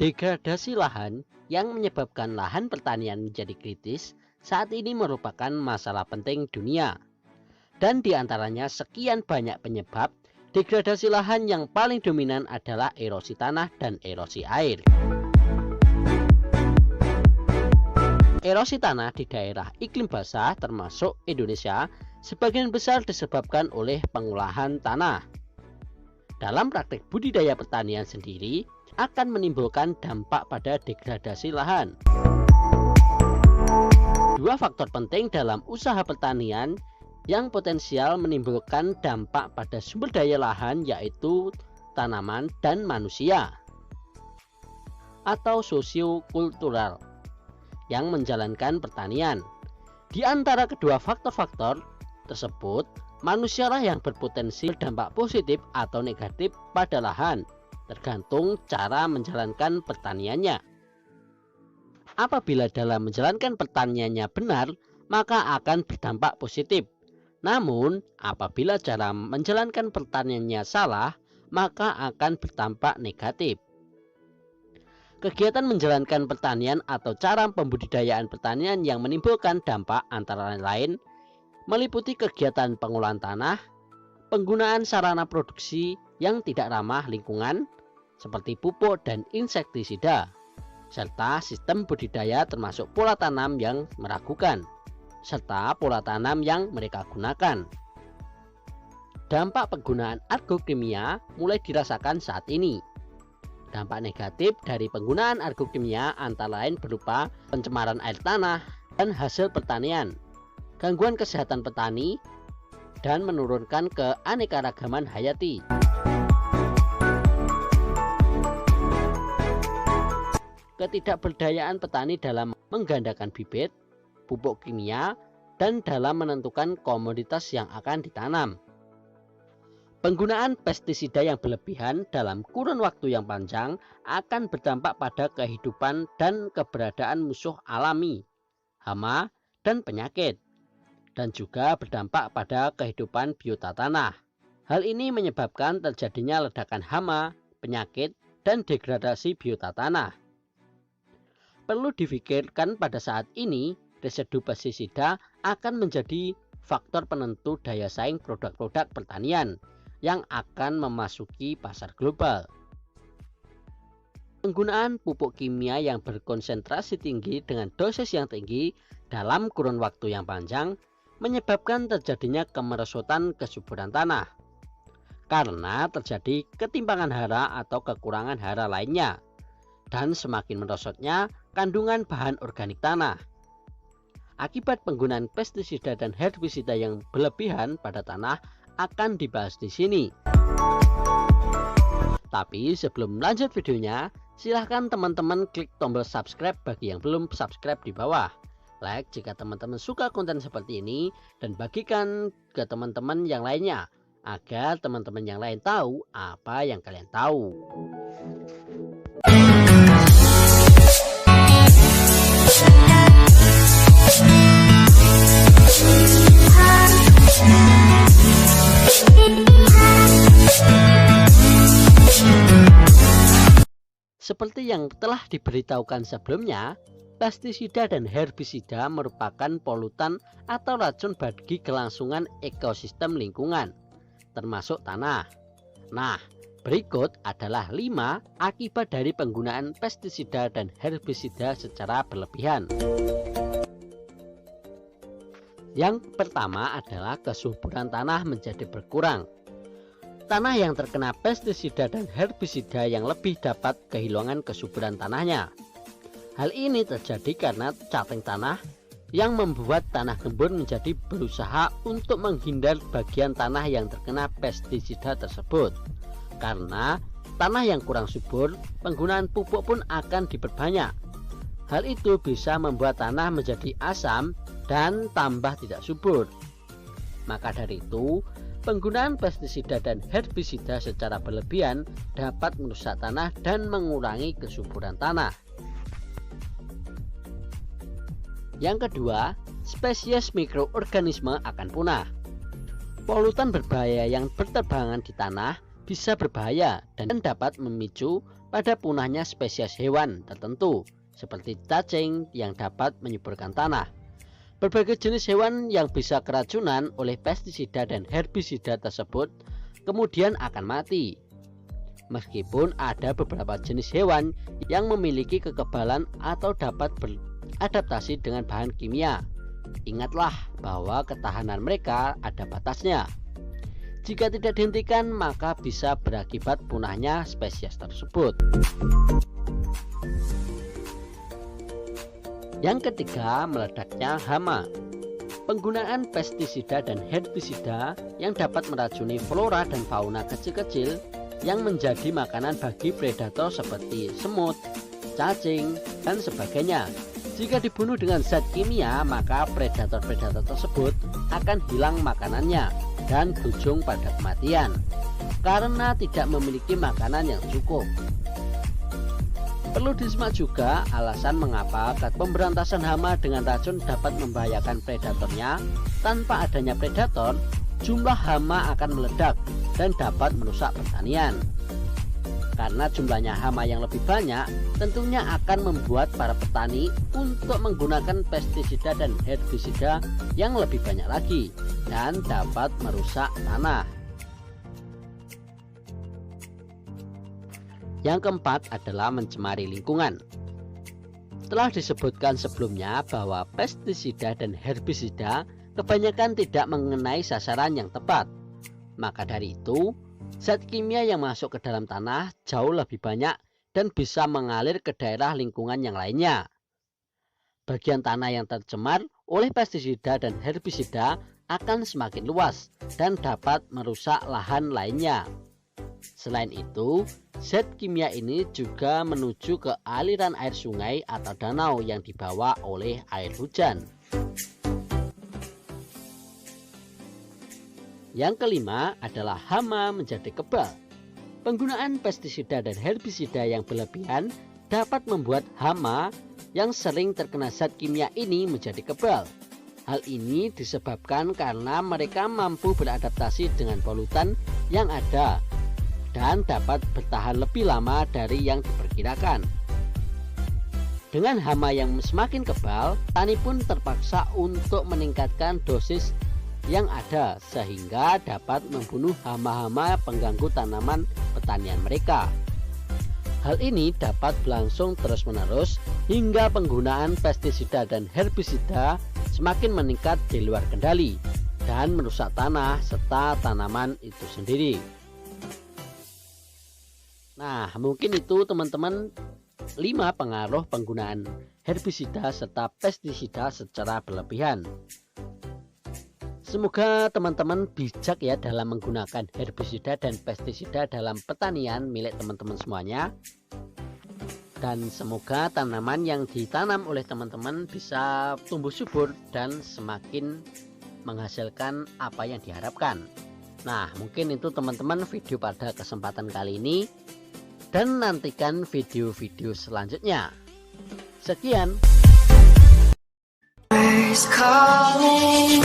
Degradasi lahan yang menyebabkan lahan pertanian menjadi kritis saat ini merupakan masalah penting dunia. Dan di antaranya sekian banyak penyebab, degradasi lahan yang paling dominan adalah erosi tanah dan erosi air. Erosi tanah di daerah iklim basah termasuk Indonesia sebagian besar disebabkan oleh pengolahan tanah. Dalam praktek budidaya pertanian sendiri akan menimbulkan dampak pada degradasi lahan. Dua faktor penting dalam usaha pertanian yang potensial menimbulkan dampak pada sumber daya lahan yaitu tanaman dan manusia atau sosiokultural yang menjalankan pertanian. Di antara kedua faktor-faktor tersebut, manusialah yang berpotensi berdampak positif atau negatif pada lahan, tergantung cara menjalankan pertaniannya. Apabila dalam menjalankan pertaniannya benar, maka akan berdampak positif. Namun, apabila cara menjalankan pertaniannya salah, maka akan berdampak negatif. Kegiatan menjalankan pertanian atau cara pembudidayaan pertanian yang menimbulkan dampak antara lain meliputi kegiatan pengolahan tanah, penggunaan sarana produksi yang tidak ramah lingkungan seperti pupuk dan insektisida, serta sistem budidaya termasuk pola tanam yang meragukan, serta pola tanam yang mereka gunakan. Dampak penggunaan agrokimia mulai dirasakan saat ini. Dampak negatif dari penggunaan agrokimia antara lain berupa pencemaran air tanah dan hasil pertanian, gangguan kesehatan petani, dan menurunkan keanekaragaman hayati. Ketidakberdayaan petani dalam menggandakan bibit, pupuk kimia, dan dalam menentukan komoditas yang akan ditanam. Penggunaan pestisida yang berlebihan dalam kurun waktu yang panjang akan berdampak pada kehidupan dan keberadaan musuh alami, hama, dan penyakit, dan juga berdampak pada kehidupan biota tanah. Hal ini menyebabkan terjadinya ledakan hama, penyakit, dan degradasi biota tanah. Perlu difikirkan pada saat ini, residu pestisida akan menjadi faktor penentu daya saing produk-produk pertanian yang akan memasuki pasar global. Penggunaan pupuk kimia yang berkonsentrasi tinggi dengan dosis yang tinggi dalam kurun waktu yang panjang menyebabkan terjadinya kemerosotan kesuburan tanah karena terjadi ketimpangan hara atau kekurangan hara lainnya, dan semakin merosotnya kandungan bahan organik tanah. Akibat penggunaan pestisida dan herbisida yang berlebihan pada tanah akan dibahas di sini. Tapi sebelum lanjut videonya, silahkan teman-teman klik tombol subscribe bagi yang belum subscribe di bawah. Like jika teman-teman suka konten seperti ini dan bagikan ke teman-teman yang lainnya agar teman-teman yang lain tahu apa yang kalian tahu. Seperti yang telah diberitahukan sebelumnya, pestisida dan herbisida merupakan polutan atau racun bagi kelangsungan ekosistem lingkungan, termasuk tanah. Nah, berikut adalah 5 akibat dari penggunaan pestisida dan herbisida secara berlebihan. Yang pertama adalah kesuburan tanah menjadi berkurang. Tanah yang terkena pestisida dan herbisida yang lebih dapat kehilangan kesuburan tanahnya. Hal ini terjadi karena cacing tanah yang membuat tanah gembur menjadi berusaha untuk menghindar bagian tanah yang terkena pestisida tersebut. Karena tanah yang kurang subur, penggunaan pupuk pun akan diperbanyak. Hal itu bisa membuat tanah menjadi asam dan tambah tidak subur. Maka dari itu, penggunaan pestisida dan herbisida secara berlebihan dapat merusak tanah dan mengurangi kesuburan tanah. Yang kedua, spesies mikroorganisme akan punah. Polutan berbahaya yang berterbangan di tanah bisa berbahaya dan dapat memicu pada punahnya spesies hewan tertentu seperti cacing yang dapat menyuburkan tanah. Berbagai jenis hewan yang bisa keracunan oleh pestisida dan herbisida tersebut kemudian akan mati. Meskipun ada beberapa jenis hewan yang memiliki kekebalan atau dapat beradaptasi dengan bahan kimia, ingatlah bahwa ketahanan mereka ada batasnya. Jika tidak dihentikan, maka bisa berakibat punahnya spesies tersebut. Yang ketiga, meledaknya hama. Penggunaan pestisida dan herbisida yang dapat meracuni flora dan fauna kecil-kecil yang menjadi makanan bagi predator seperti semut, cacing, dan sebagainya. Jika dibunuh dengan zat kimia, maka predator-predator tersebut akan hilang makanannya dan berujung pada kematian karena tidak memiliki makanan yang cukup. Perlu disimak juga alasan mengapa pemberantasan hama dengan racun dapat membahayakan predatornya. Tanpa adanya predator, jumlah hama akan meledak dan dapat merusak pertanian. Karena jumlahnya hama yang lebih banyak, tentunya akan membuat para petani untuk menggunakan pestisida dan herbisida yang lebih banyak lagi dan dapat merusak tanah. Yang keempat adalah mencemari lingkungan. Telah disebutkan sebelumnya bahwa pestisida dan herbisida kebanyakan tidak mengenai sasaran yang tepat. Maka dari itu, zat kimia yang masuk ke dalam tanah jauh lebih banyak dan bisa mengalir ke daerah lingkungan yang lainnya. Bagian tanah yang tercemar oleh pestisida dan herbisida akan semakin luas dan dapat merusak lahan lainnya. Selain itu, zat kimia ini juga menuju ke aliran air sungai atau danau yang dibawa oleh air hujan. Yang kelima adalah hama menjadi kebal. Penggunaan pestisida dan herbisida yang berlebihan dapat membuat hama yang sering terkena zat kimia ini menjadi kebal. Hal ini disebabkan karena mereka mampu beradaptasi dengan polutan yang ada dan dapat bertahan lebih lama dari yang diperkirakan. Dengan hama yang semakin kebal, tani pun terpaksa untuk meningkatkan dosis yang ada sehingga dapat membunuh hama-hama pengganggu tanaman pertanian mereka. Hal ini dapat berlangsung terus-menerus hingga penggunaan pestisida dan herbisida semakin meningkat di luar kendali dan merusak tanah serta tanaman itu sendiri. Nah, mungkin itu teman-teman 5 pengaruh penggunaan herbisida serta pestisida secara berlebihan. Semoga teman-teman bijak ya dalam menggunakan herbisida dan pestisida dalam pertanian milik teman-teman semuanya. Dan semoga tanaman yang ditanam oleh teman-teman bisa tumbuh subur dan semakin menghasilkan apa yang diharapkan. Nah, mungkin itu teman-teman video pada kesempatan kali ini. Dan nantikan video-video selanjutnya. Sekian. Calling.